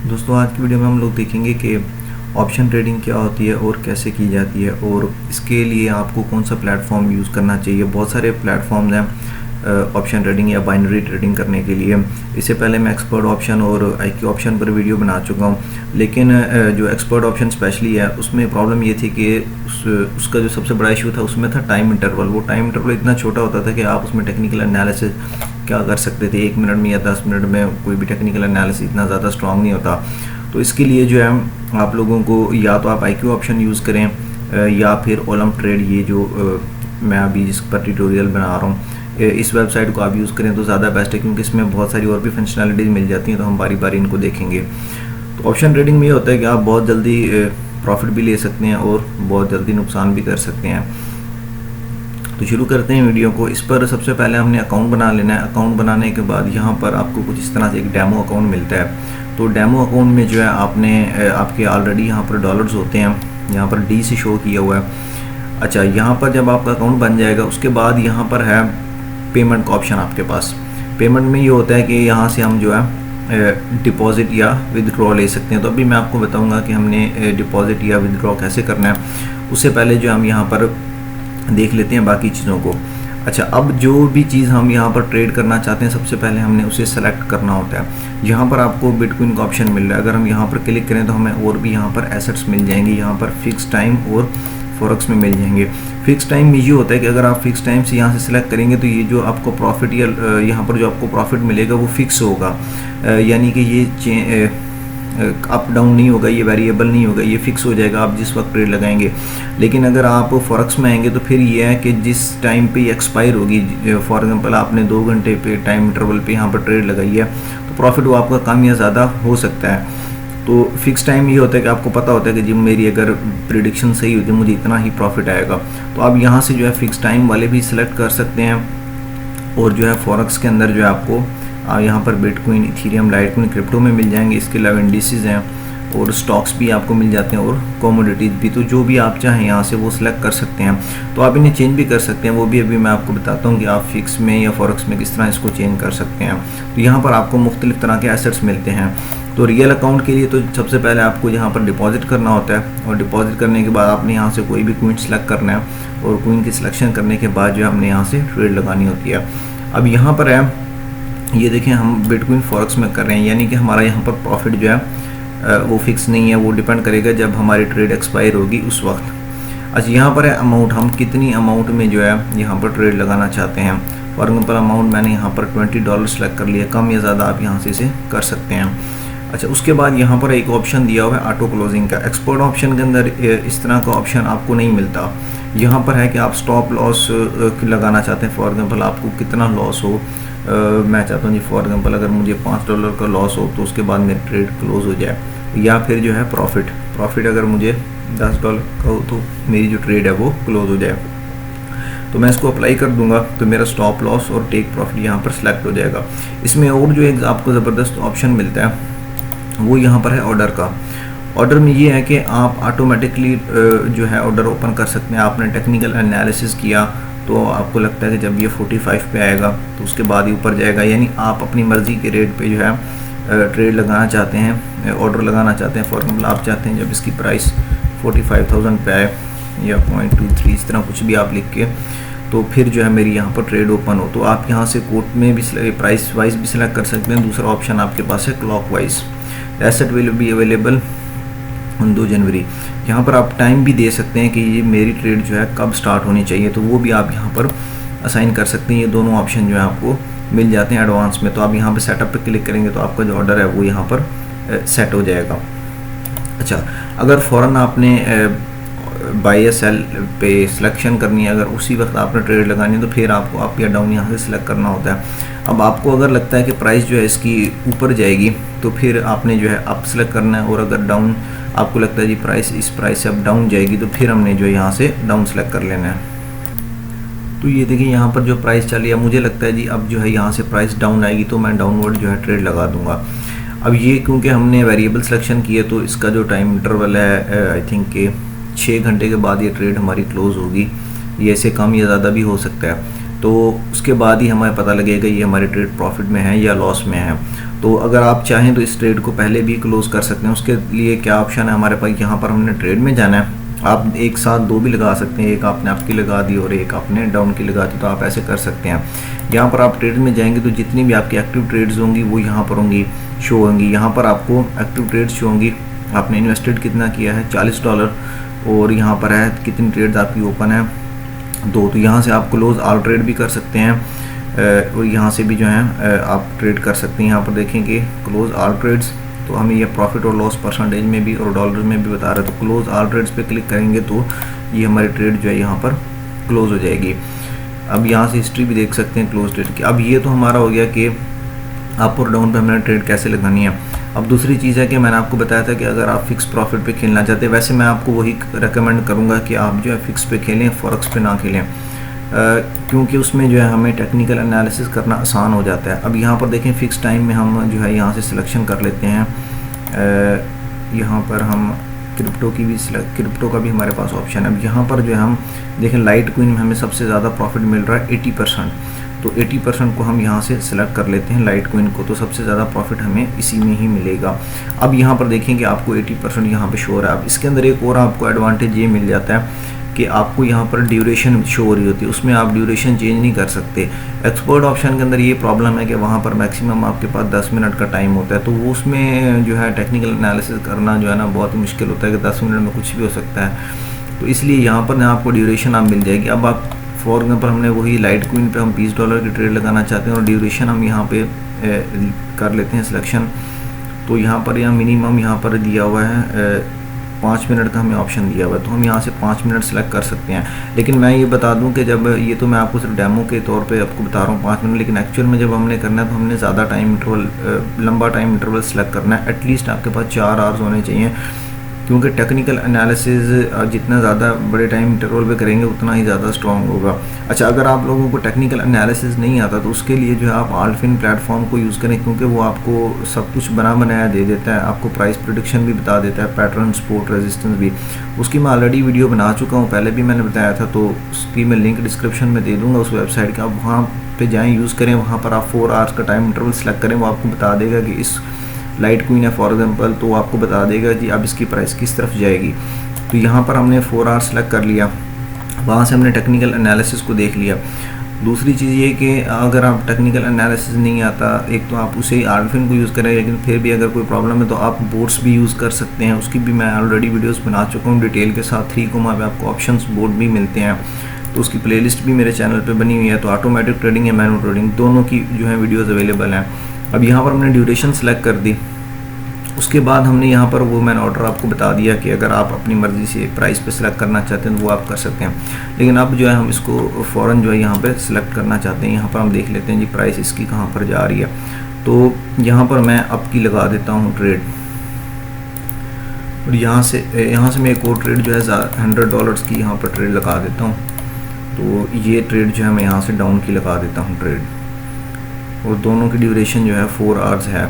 दोस्तों आज की वीडियो में हम लोग देखेंगे कि ऑप्शन ट्रेडिंग क्या होती है और कैसे की जाती है और इसके लिए आपको कौन सा प्लेटफॉर्म यूज़ करना चाहिए। बहुत सारे प्लेटफॉर्म्स हैं ऑप्शन ट्रेडिंग या बाइनरी ट्रेडिंग करने के लिए। इससे पहले मैं एक्सपर्ट ऑप्शन और IQ ऑप्शन पर वीडियो बना चुका हूँ, लेकिन जो एक्सपर्ट ऑप्शन स्पेशली है उसमें प्रॉब्लम ये थी कि उसका जो सबसे बड़ा इशू था उसमें था टाइम इंटरवल। वो टाइम इंटरवल इतना छोटा होता था कि आप उसमें टेक्निकल एनालिसिस क्या कर सकते थे 1 मिनट में या 10 मिनट में। कोई भी टेक्निकल एनालिसिस इतना ज़्यादा स्ट्रांग नहीं होता। तो इसके लिए जो है आप लोगों को या तो आप IQ ऑप्शन यूज़ करें या फिर ओलम ट्रेड, ये जो मैं अभी जिस पर ट्यूटोरियल बना रहा हूँ इस वेबसाइट को आप यूज़ करें तो ज़्यादा बेस्ट है, क्योंकि इसमें बहुत सारी और भी फंक्शनैलिटीज़ मिल जाती हैं। तो हम बारी बारी इनको देखेंगे। तो ऑप्शन ट्रेडिंग में ये होता है कि आप बहुत जल्दी प्रॉफिट भी ले सकते हैं और बहुत जल्दी नुकसान भी कर सकते हैं। तो शुरू करते हैं वीडियो को। इस पर सबसे पहले हमने अकाउंट बना लेना है। अकाउंट बनाने के बाद यहाँ पर आपको कुछ इस तरह से एक डेमो अकाउंट मिलता है। तो डेमो अकाउंट में जो है आपके ऑलरेडी यहाँ पर डॉलर्स होते हैं, यहाँ पर D से शो किया हुआ है। अच्छा, यहाँ पर जब आपका अकाउंट बन जाएगा उसके बाद यहाँ पर है पेमेंट का ऑप्शन आपके पास। पेमेंट में ये होता है कि यहाँ से हम जो है डिपॉजिट या विदड्रॉ ले सकते हैं। तो अभी मैं आपको बताऊँगा कि हमने डिपॉजिट या विदड्रॉ कैसे करना है। उससे पहले जो हम यहाँ पर देख लेते हैं बाकी चीज़ों को। अच्छा, अब जो भी चीज़ हम यहाँ पर ट्रेड करना चाहते हैं सबसे पहले हमने उसे सेलेक्ट करना होता है। यहाँ पर आपको बिटकॉइन का ऑप्शन मिल रहा है। अगर हम यहाँ पर क्लिक करें तो हमें और भी यहाँ पर एसेट्स मिल जाएंगे। यहाँ पर फिक्स टाइम और फॉरेक्स में मिल जाएंगे। फिक्स टाइम में ये होता है कि अगर आप फिक्स टाइम से यहाँ से सिलेक्ट करेंगे तो ये जो आपको प्रॉफिट या यहाँ पर जो आपको प्रॉफिट मिलेगा वो फिक्स होगा, यानी कि ये अप डाउन नहीं होगा, ये वेरिएबल नहीं होगा, ये फिक्स हो जाएगा आप जिस वक्त ट्रेड लगाएंगे। लेकिन अगर आप फॉरेक्स में आएंगे तो फिर ये है कि जिस टाइम पे ये एक्सपायर होगी, फॉर एग्जांपल आपने 2 घंटे पे टाइम इंटरवल पे यहाँ पर ट्रेड लगाई है तो प्रॉफिट वो आपका कम या ज़्यादा हो सकता है। तो फिक्स टाइम ये होता है कि आपको पता होता है कि जी मेरी अगर प्रिडिक्शन सही होती है मुझे इतना ही प्रॉफिट आएगा। तो आप यहाँ से जो है फिक्स टाइम वाले भी सिलेक्ट कर सकते हैं। और जो है फॉरेक्स के अंदर जो है आपको यहाँ पर बिटकॉइन, इथेरियम, लाइटकॉइन, क्रिप्टो में मिल जाएंगे। इसके अलावा इंडिसेस हैं और स्टॉक्स भी आपको मिल जाते हैं और कमोडिटीज़ भी। तो जो भी आप चाहें यहाँ से वो सिलेक्ट कर सकते हैं। तो आप इन्हें चेंज भी कर सकते हैं, वो भी अभी मैं आपको बताता हूँ कि आप फिक्स में या फॉरेक्स में किस तरह इसको चेंज कर सकते हैं। तो यहाँ पर आपको मुख्तलिफ तरह के एसेट्स मिलते हैं। तो रियल अकाउंट के लिए तो सबसे पहले आपको यहाँ पर डिपॉजिट करना होता है और डिपॉजिट करने के बाद आपने यहाँ से कोई भी कॉइन सेलेक्ट करना है और कॉइन की सिलेक्शन करने के बाद जो हमने यहाँ से ट्रेड लगानी होती है। अब यहाँ पर है ये देखें हम बिटकॉइन फॉरेक्स में कर रहे हैं, यानी कि हमारा यहाँ पर प्रॉफिट जो है वो फिक्स नहीं है, वो डिपेंड करेगा जब हमारी ट्रेड एक्सपायर होगी उस वक्त। अच्छा, यहाँ पर है अमाउंट, हम कितनी अमाउंट में जो है यहाँ पर ट्रेड लगाना चाहते हैं। फॉर एग्जाम्पल अमाउंट मैंने यहाँ पर $20 सेलेक्ट कर लिया, कम या ज़्यादा आप यहाँ से इसे कर सकते हैं। अच्छा, उसके बाद यहाँ पर एक ऑप्शन दिया हुआ है ऑटो क्लोजिंग का। एक्सपर्ट ऑप्शन के अंदर इस तरह का ऑप्शन आपको नहीं मिलता। यहाँ पर है कि आप स्टॉप लॉस लगाना चाहते हैं। फॉर एग्जांपल आपको कितना लॉस हो, मैं चाहता हूँ जी फॉर एग्जांपल अगर मुझे $5 का लॉस हो तो उसके बाद मेरी ट्रेड क्लोज हो जाए, या फिर जो है प्रॉफिट अगर मुझे $10 का हो तो मेरी जो ट्रेड है वो क्लोज हो जाए। तो मैं इसको अप्लाई कर दूंगा तो मेरा स्टॉप लॉस और टेक प्रॉफिट यहाँ पर सेलेक्ट हो जाएगा। इसमें और जो एक आपको ज़बरदस्त ऑप्शन मिलता है वो यहाँ पर है ऑर्डर का। ऑर्डर में ये है कि आप ऑटोमेटिकली जो है ऑर्डर ओपन कर सकते हैं। आपने टेक्निकल एनालिसिस किया तो आपको लगता है कि जब ये 45 पे आएगा तो उसके बाद ही ऊपर जाएगा, यानी आप अपनी मर्ज़ी के रेट पे जो है ट्रेड लगाना चाहते हैं, ऑर्डर लगाना चाहते हैं। फॉर एग्जाम्पल आप चाहते हैं जब इसकी प्राइस 45,000 पे आए या 0.23 इस तरह कुछ भी आप लिख के, तो फिर जो है मेरी यहाँ पर ट्रेड ओपन हो। तो आप यहाँ से कोट में भी प्राइस वाइज भी सिलेक्ट कर सकते हैं। दूसरा ऑप्शन आपके पास है clock wise. Asset will be available on 2 जनवरी। यहाँ पर आप टाइम भी दे सकते हैं कि ये मेरी ट्रेड जो है कब स्टार्ट होनी चाहिए, तो वो भी आप यहाँ पर असाइन कर सकते हैं। ये दोनों ऑप्शन जो है आपको मिल जाते हैं एडवांस में। तो आप यहाँ पे सेटअप पे क्लिक करेंगे तो आपका जो ऑर्डर है वो यहाँ पर सेट हो जाएगा। अच्छा, अगर फ़ौरन आपने बाय या सेल पे सिलेक्शन करनी है, अगर उसी वक्त आपने ट्रेड लगानी है तो फिर आपको अप या डाउन यहाँ से सिलेक्ट करना होता है। अब आपको अगर लगता है कि प्राइस जो है इसकी ऊपर जाएगी तो फिर आपने जो है अप सेलेक्ट करना है, और अगर डाउन आपको लगता है जी प्राइस इस प्राइस से अब डाउन जाएगी तो फिर हमने जो यहाँ से डाउन सेलेक्ट कर लेना है। तो ये देखिए यहाँ पर जो प्राइस चली है, मुझे लगता है जी अब जो है यहाँ से प्राइस डाउन आएगी तो मैं डाउनवर्ड जो है ट्रेड लगा दूंगा। अब ये क्योंकि हमने वेरिएबल सिलेक्शन किया तो इसका जो टाइम इंटरवल है आई थिंक कि 6 घंटे के बाद ये ट्रेड हमारी क्लोज होगी। ये ऐसे कम या ज़्यादा भी हो सकता है। तो उसके बाद ही हमें पता लगेगा ये हमारी ट्रेड प्रॉफिट में है या लॉस में है। तो अगर आप चाहें तो इस ट्रेड को पहले भी क्लोज कर सकते हैं। उसके लिए क्या ऑप्शन है हमारे पास, यहाँ पर हमने ट्रेड में जाना है। आप एक साथ दो भी लगा सकते हैं, एक आपने आपकी लगा दी और एक आपने डाउन की लगा दी, तो आप ऐसे कर सकते हैं। यहाँ पर आप ट्रेड में जाएंगे तो जितनी भी आपकी एक्टिव ट्रेड्स होंगी वो यहाँ पर होंगी, शो होंगी। यहाँ पर आपको एक्टिव ट्रेड्स शो होंगी, आपने इन्वेस्टेड कितना किया है $40, और यहाँ पर है कितनी ट्रेड्स आपकी ओपन है 2। तो यहाँ से आप क्लोज ऑल ट्रेड भी कर सकते हैं, और यहाँ से भी जो है आप ट्रेड कर सकते हैं। यहाँ पर देखेंगे क्लोज ऑल ट्रेड्स, तो हमें ये प्रॉफिट और लॉस परसेंटेज में भी और डॉलर में भी बता रहा है। तो क्लोज ऑल ट्रेड्स पे क्लिक करेंगे तो ये हमारी ट्रेड जो है यहाँ पर क्लोज हो जाएगी। अब यहाँ से हिस्ट्री भी देख सकते हैं क्लोज ट्रेड की। अब ये तो हमारा हो गया कि अप और डाउन पे हमने ट्रेड कैसे लगानी है। अब दूसरी चीज़ है कि मैंने आपको बताया था कि अगर आप फिक्स प्रॉफिट पे खेलना चाहते हैं, वैसे मैं आपको वही रेकमेंड करूँगा कि आप जो है फिक्स पे खेलें, फॉरेक्स पे ना खेलें, क्योंकि उसमें जो है हमें टेक्निकल एनालिसिस करना आसान हो जाता है। अब यहाँ पर देखें फिक्स टाइम में हम जो है यहाँ से सिलेक्शन कर लेते हैं। यहाँ पर हम क्रिप्टो की भी क्रिप्टो का भी हमारे पास ऑप्शन है। अब यहाँ पर जो है हम देखें लाइट क्विन में हमें सबसे ज़्यादा प्रॉफिट मिल रहा है 80%, तो 80% को हम यहाँ से सिलेक्ट कर लेते हैं लाइट क्विन को, तो सबसे ज़्यादा प्रॉफिट हमें इसी में ही मिलेगा। अब यहाँ पर देखेंगे आपको 80% यहाँ पे शो हो रहा है। अब इसके अंदर एक और आपको एडवांटेज ये मिल जाता है कि आपको यहाँ पर ड्यूरेशन शो हो रही होती है, उसमें आप ड्यूरेशन चेंज नहीं कर सकते। एक्सपर्ट ऑप्शन के अंदर ये प्रॉब्लम है कि वहाँ पर मैक्सिमम आपके पास 10 मिनट का टाइम होता है, तो वो उसमें जो है टेक्निकल एनालिसिस करना जो है ना बहुत ही मुश्किल होता है कि 10 मिनट में कुछ भी हो सकता है। तो इसलिए यहाँ पर ना आपको ड्यूरेशन आप मिल जाएगी। अब आप फॉर एग्जाम्पल हमने वही लाइट क्विन पे हम $20 की ट्रेड लगाना चाहते हैं और ड्यूरेशन हम यहाँ पे कर लेते हैं सिलेक्शन। तो यहाँ पर यहाँ मिनिमम यहाँ पर दिया हुआ है 5 मिनट का हमें ऑप्शन दिया हुआ है, तो हम यहाँ से 5 मिनट सेलेक्ट कर सकते हैं। लेकिन मैं ये बता दूं कि जब ये तो मैं आपको सिर्फ डेमो के तौर पे आपको बता रहा हूँ 5 मिनट, लेकिन एक्चुअल में जब हमने करना है तो हमने ज़्यादा टाइम इंटरवल, लंबा टाइम इंटरवल सेलेक्ट करना है। एटलीस्ट आपके पास 4 आवर्स होने चाहिए, क्योंकि टेक्निकल एनालिसिस जितना ज़्यादा बड़े टाइम इंटरवल पे करेंगे उतना ही ज़्यादा स्ट्रॉन्ग होगा। अच्छा, अगर आप लोगों को टेक्निकल एनालिसिस नहीं आता तो उसके लिए जो है आप आल्टफिन प्लेटफॉर्म को यूज़ करें, क्योंकि वो आपको सब कुछ बना बनाया दे देता है, आपको प्राइस प्रेडिक्शन भी बता देता है, पैटर्न, सपोर्ट, रेजिस्टेंस भी। उसकी मैं ऑलरेडी वीडियो बना चुका हूँ, पहले भी मैंने बताया था, तो उसकी मैं लिंक डिस्क्रिप्शन में दे दूँगा उस वेबसाइट का। आप वहाँ पर जाएँ, यूज़ करें, वहाँ पर आप 4 आवर्स का टाइम इंटरवल सेलेक्ट करें, वो आपको बता देगा कि इस लाइट क्वीन है फॉर एग्जांपल, तो आपको बता देगा कि अब इसकी प्राइस किस तरफ जाएगी। तो यहाँ पर हमने 4 आवर्स सेलेक्ट कर लिया, वहाँ से हमने टेक्निकल एनालिसिस को देख लिया। दूसरी चीज़ ये कि अगर आप टेक्निकल एनालिसिस नहीं आता, एक तो आप उसे ही आल्टफिन को यूज़ करें, लेकिन फिर भी अगर कोई प्रॉब्लम है तो आप बोर्ड्स भी यूज़ कर सकते हैं। उसकी भी मैं ऑलरेडी वीडियोस बना चुका हूँ डिटेल के साथ। 3 पे आपको ऑप्शंस बोर्ड भी मिलते हैं, तो उसकी प्लेलिस्ट भी मेरे चैनल पे बनी हुई है। तो ऑटोमेटिक ट्रेडिंग या मैनुअल ट्रेडिंग दोनों की जो है वीडियोज़ अवेलेबल हैं। अब यहाँ पर हमने ड्यूरेशन सेलेक्ट कर दी, उसके बाद हमने यहाँ पर वो मैंने ऑर्डर आपको बता दिया कि अगर आप अपनी मर्ज़ी से प्राइस पे सिलेक्ट करना चाहते हैं तो वो आप कर सकते हैं। लेकिन अब जो है हम इसको फ़ौरन जो है यहाँ पे सिलेक्ट करना चाहते हैं। यहाँ पर हम देख लेते हैं जी प्राइस इसकी कहाँ पर जा रही है, तो यहाँ पर मैं अप की लगा देता हूँ ट्रेड, और यहाँ से मैं एक और ट्रेड जो है $100 की यहाँ पर ट्रेड लगा देता हूँ। तो ये ट्रेड जो है मैं यहाँ से डाउन की लगा देता हूँ ट्रेड, और दोनों की ड्यूरेशन जो है 4 आवर्स है।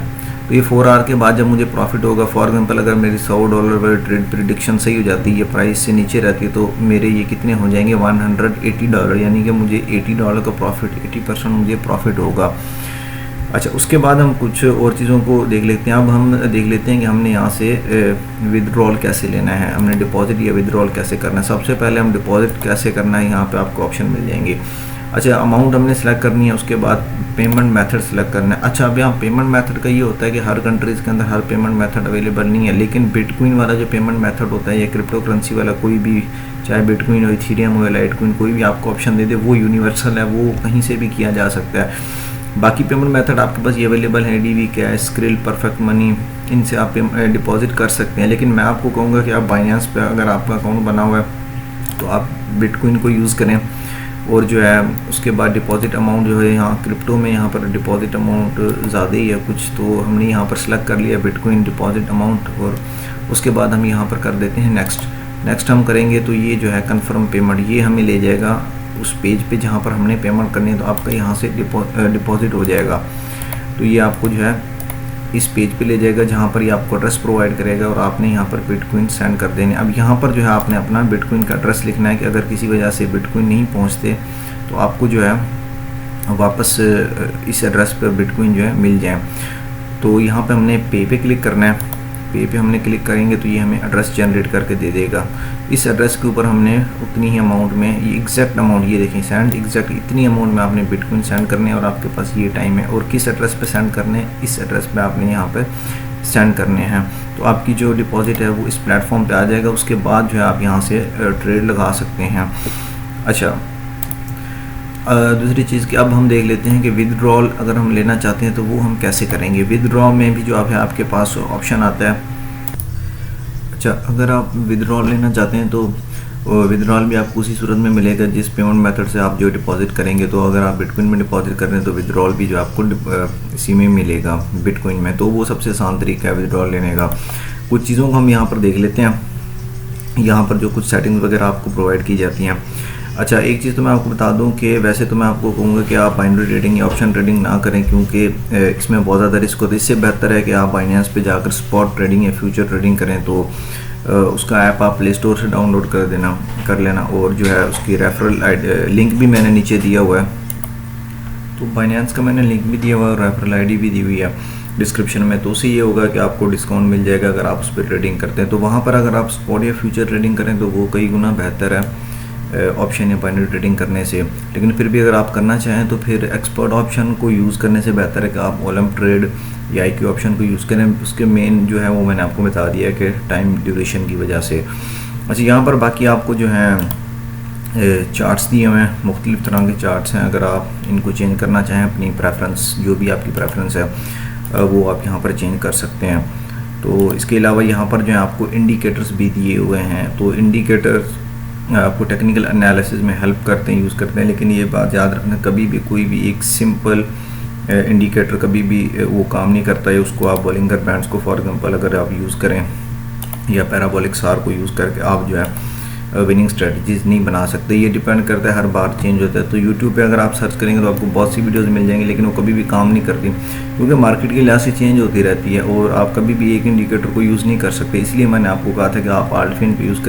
तो ये 4 आवर के बाद जब मुझे प्रॉफिट होगा, फॉर एग्जांपल अगर मेरी $100 वाली ट्रेड प्रिडिक्शन सही हो जाती है, ये प्राइस से नीचे रहती है, तो मेरे ये कितने हो जाएंगे $180, यानी कि मुझे $80 का प्रॉफिट, 80% मुझे प्रॉफिट होगा। अच्छा, उसके बाद हम कुछ और चीज़ों को देख लेते हैं। अब हम देख लेते हैं कि हमने यहाँ से विदड्रॉल कैसे लेना है, हमने डिपॉजिट या विदड्रॉल कैसे करना है। सबसे पहले हम डिपॉजिट कैसे करना है, यहाँ पे आपको ऑप्शन मिल जाएंगे। अच्छा, अमाउंट हमने सेलेक्ट करनी है, उसके बाद पेमेंट मेथड सेलेक्ट करना है। अच्छा, अब यहाँ पेमेंट मेथड का ये होता है कि हर कंट्रीज़ के अंदर हर पेमेंट मेथड अवेलेबल नहीं है, लेकिन बिटकॉइन वाला जो पेमेंट मेथड होता है या क्रिप्टो करेंसी वाला कोई भी, चाहे बिटकॉइन हो, इथेरियम हो, लाइटकॉइन, कोई भी आपको ऑप्शन दे दे, वो यूनिवर्सल है, वो कहीं से भी किया जा सकता है। बाकी पेमेंट मेथड आपके पास ये अवेलेबल है, DV cash, Skrill, Perfect Money, इनसे आप डिपॉजिट कर सकते हैं। लेकिन मैं आपको कहूँगा कि आप बाइनेंस पे अगर आपका अकाउंट बना हुआ है तो आप बिटकॉइन को यूज़ करें, और जो है उसके बाद डिपॉजिट अमाउंट जो है यहाँ क्रिप्टो में यहाँ पर डिपॉजिट अमाउंट ज़्यादा ही है कुछ, तो हमने यहाँ पर सेलेक्ट कर लिया बिटकॉइन डिपॉजिट अमाउंट, और उसके बाद हम यहाँ पर कर देते हैं नेक्स्ट हम करेंगे। तो ये जो है कन्फर्म पेमेंट, ये हमें ले जाएगा उस पेज पे जहाँ पर हमने पेमेंट करनी है, तो आपका यहाँ से डिपॉजिट हो जाएगा। तो ये आपको जो है इस पेज पे ले जाएगा जहाँ पर ये आपको एड्रेस प्रोवाइड करेगा, और आपने यहाँ पर बिटकॉइन सेंड कर देने। अब यहाँ पर जो है आपने अपना बिटकॉइन का एड्रेस लिखना है कि अगर किसी वजह से बिटकॉइन नहीं पहुँचते तो आपको जो है वापस इस एड्रेस पर बिटकॉइन जो है मिल जाए। तो यहाँ पे हमने पे क्लिक करना है। पे पे हमने क्लिक करेंगे तो ये हमें एड्रेस जनरेट करके दे देगा। इस एड्रेस के ऊपर हमने उतनी ही अमाउंट में, ये एग्जैक्ट अमाउंट, ये देखें सेंड एग्जैक्ट इतनी अमाउंट में आपने बिटकॉइन सेंड करने हैं और आपके पास ये टाइम है। और किस एड्रेस पे सेंड करने हैं, इस एड्रेस पे आपने यहाँ पे सेंड करने हैं। तो आपकी जो डिपॉजिट है वो इस प्लेटफॉर्म पे आ जाएगा। उसके बाद जो है आप यहाँ से ट्रेड लगा सकते हैं। अच्छा, दूसरी चीज़ कि अब हम देख लेते हैं कि विदड्रॉल अगर हम लेना चाहते हैं तो वो हम कैसे करेंगे। विदड्रॉ में भी जो आप है आपके पास ऑप्शन आता है। अच्छा, अगर आप विदड्रॉल लेना चाहते हैं तो विदड्रॉल भी आपको उसी सूरत में मिलेगा जिस पेमेंट मेथड से आप जो डिपॉजिट करेंगे। तो अगर आप बिटकॉइन में डिपॉजिट कर रहे हैं तो विदड्रॉल भी जो आपको इसी में मिलेगा बिटकॉइन में। तो वो सबसे आसान तरीका है विदड्रॉल लेने का। कुछ चीज़ों को हम यहाँ पर देख लेते हैं। यहाँ पर जो कुछ सेटिंग्स वगैरह आपको प्रोवाइड की जाती हैं। अच्छा, एक चीज़ तो मैं आपको बता दूं कि वैसे तो मैं आपको कहूँगा कि आप बाइनरी ट्रेडिंग या ऑप्शन ट्रेडिंग ना करें, क्योंकि इसमें बहुत ज़्यादा रिस्क होता है। इससे बेहतर है कि आप बाइनेंस पे जाकर स्पॉट ट्रेडिंग या फ्यूचर ट्रेडिंग करें। तो उसका ऐप आप प्ले स्टोर से डाउनलोड कर लेना और जो है उसकी रेफरल लिंक भी मैंने नीचे दिया हुआ है। तो बाइनेंस का मैंने लिंक भी दिया हुआ है और रेफरल ID भी दी हुई है डिस्क्रिप्शन में। तो उससे ये होगा कि आपको डिस्काउंट मिल जाएगा अगर आप उस पर ट्रेडिंग करते हैं। तो वहाँ पर अगर आप स्पॉट या फ्यूचर ट्रेडिंग करें तो वो कई गुना बेहतर है ऑप्शन या बाइनरी ट्रेडिंग करने से। लेकिन फिर भी अगर आप करना चाहें तो फिर एक्सपर्ट ऑप्शन को यूज़ करने से बेहतर है कि आप ओलम ट्रेड या IQ ऑप्शन को यूज़ करें। उसके मेन जो है वो मैंने आपको बता दिया है कि टाइम ड्यूरेशन की वजह से। अच्छा, यहाँ पर बाकी आपको जो है चार्ट्स दिए हुए हैं, मुख्तलिफ़ तरह के चार्ट्स हैं। अगर आप इनको चेंज करना चाहें अपनी प्रेफरेंस, जो भी आपकी प्रेफरेंस है वो आप यहाँ पर चेंज कर सकते हैं। तो इसके अलावा यहाँ पर जो है आपको इंडिकेटर्स भी दिए हुए हैं। तो इंडिकेटर्स आपको टेक्निकल एनालिसिस में हेल्प करते हैं, यूज़ करते हैं। लेकिन ये बात याद रखना, कभी भी कोई भी एक सिंपल इंडिकेटर कभी भी वो काम नहीं करता है। उसको आप बॉलिंगर बैंड्स को फॉर एग्जांपल अगर आप यूज़ करें या पैराबोलिक सार को यूज़ करके आप जो है विनिंग स्ट्रेटजीज नहीं बना सकते। ये डिपेंड करता है, हर बार चेंज होता है। तो यूट्यूब पे अगर आप सर्च करेंगे तो आपको बहुत सी वीडियोस मिल जाएंगी, लेकिन वो कभी भी काम नहीं करती, क्योंकि मार्केट के लिहाज से चेंज होती रहती है और आप कभी भी एक इंडिकेटर को यूज़ नहीं कर सकते। इसलिए मैंने आपको कहा था कि आप आल्टफिन पे यूज़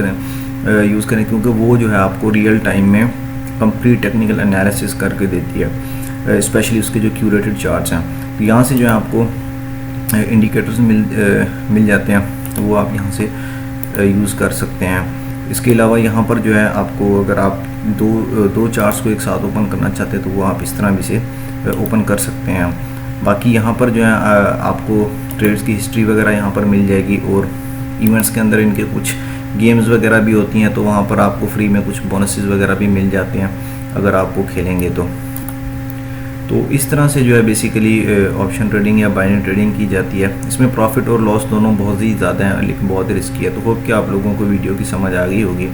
करें, क्योंकि वो जो है आपको रियल टाइम में कंप्लीट टेक्निकल एनालिसिस करके देती है, स्पेशली उसके जो क्यूरेटेड चार्ट्स हैं। तो यहाँ से जो है आपको इंडिकेटर्स मिल जाते हैं, तो वो आप यहाँ से यूज़ कर सकते हैं। इसके अलावा यहाँ पर जो है आपको अगर आप दो चार्ट्स को एक साथ ओपन करना चाहते हैं तो वो आप इस तरह भी से ओपन कर सकते हैं। बाकी यहाँ पर जो है आपको ट्रेड्स की हिस्ट्री वगैरह यहाँ पर मिल जाएगी और इवेंट्स के अंदर इनके कुछ गेम्स वगैरह भी होती हैं, तो वहाँ पर आपको फ्री में कुछ बोनसेस वगैरह भी मिल जाते हैं अगर आप वो खेलेंगे तो इस तरह से जो है बेसिकली ऑप्शन ट्रेडिंग या बाइनरी ट्रेडिंग की जाती है। इसमें प्रॉफिट और लॉस दोनों बहुत ही ज़्यादा हैं, लेकिन बहुत ही रिस्की है। तो होप कि आप लोगों को वीडियो की समझ आ गई होगी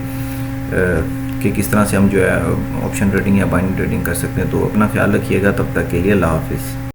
कि किस तरह से हम जो है ऑप्शन ट्रेडिंग या बाइनरी ट्रेडिंग कर सकते हैं। तो अपना ख्याल रखिएगा, तब तक के लिए अल्लाह हाफिज़।